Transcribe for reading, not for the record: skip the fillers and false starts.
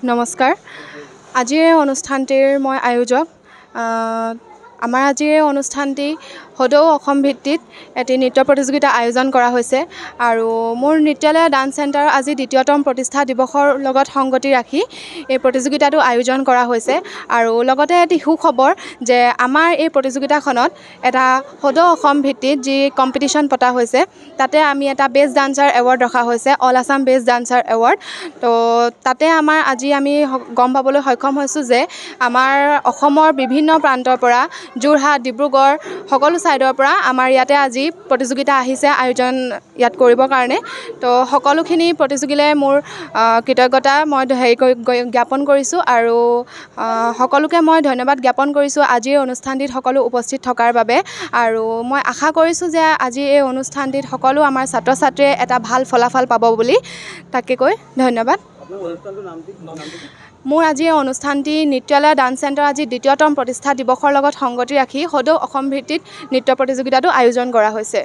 নমস্কাৰ। আজিৰ এই অনুষ্ঠানটিৰ মই আয়োজক। আমাৰ আজিৰ এই অনুষ্ঠানটি সদৌ অসম ভিত্তিত এটি নৃত্য প্ৰতিযোগিতা আয়োজন কৰা হৈছে আৰু মোৰ নৃত্যালয় ডান্স চেণ্টাৰ আজি দ্বিতীয়তম প্ৰতিষ্ঠা দিৱসৰ লগত সংগতি ৰাখি এই প্ৰতিযোগিতাটো আয়োজন কৰা হৈছে আৰু লগতে এটি সুখবৰ যে আমাৰ এই প্ৰতিযোগিতাখনত এটা সদৌ অসম ভিত্তিত যি কম্পিটিশ্যন পতা হৈছে তাতে আমি এটা বেষ্ট ডান্সাৰ এৱাৰ্ড ৰখা হৈছে, all Assam best dancer award. তো তাতে আজি আমি গম পাবলৈ সক্ষম হৈছোঁ যে আমাৰ অসমৰ বিভিন্ন প্ৰান্তৰ পৰা যোৰহাট, ডিব্ৰুগড় সকলো ছাইডৰ পৰা আমাৰ ইয়াতে আজি প্ৰতিযোগিতা আহিছে আয়োজন ইয়াত কৰিবৰ কাৰণে। তো সকলোখিনি প্ৰতিযোগীলৈ মোৰ কৃতজ্ঞতা মই জ্ঞাপন কৰিছোঁ আৰু সকলোকে মই ধন্যবাদ জ্ঞাপন কৰিছোঁ আজিৰ অনুষ্ঠানটিত সকলো উপস্থিত থকাৰ বাবে। আৰু মই আশা কৰিছোঁ যে আজি এই অনুষ্ঠানটিত সকলো আমাৰ ছাত্ৰ ছাত্ৰীয়ে এটা ভাল ফলাফল পাব বুলি। তাকে কৈ ধন্যবাদ। মোৰ আজি এই অনুষ্ঠানটি নৃত্যালয় ডান্স চেণ্টাৰ আজি দ্বিতীয়তম প্ৰতিষ্ঠা দিৱসৰ লগত সংগতি ৰাখি সদৌ অসম ভিত্তিত নৃত্য প্ৰতিযোগিতাটো আয়োজন কৰা হৈছে।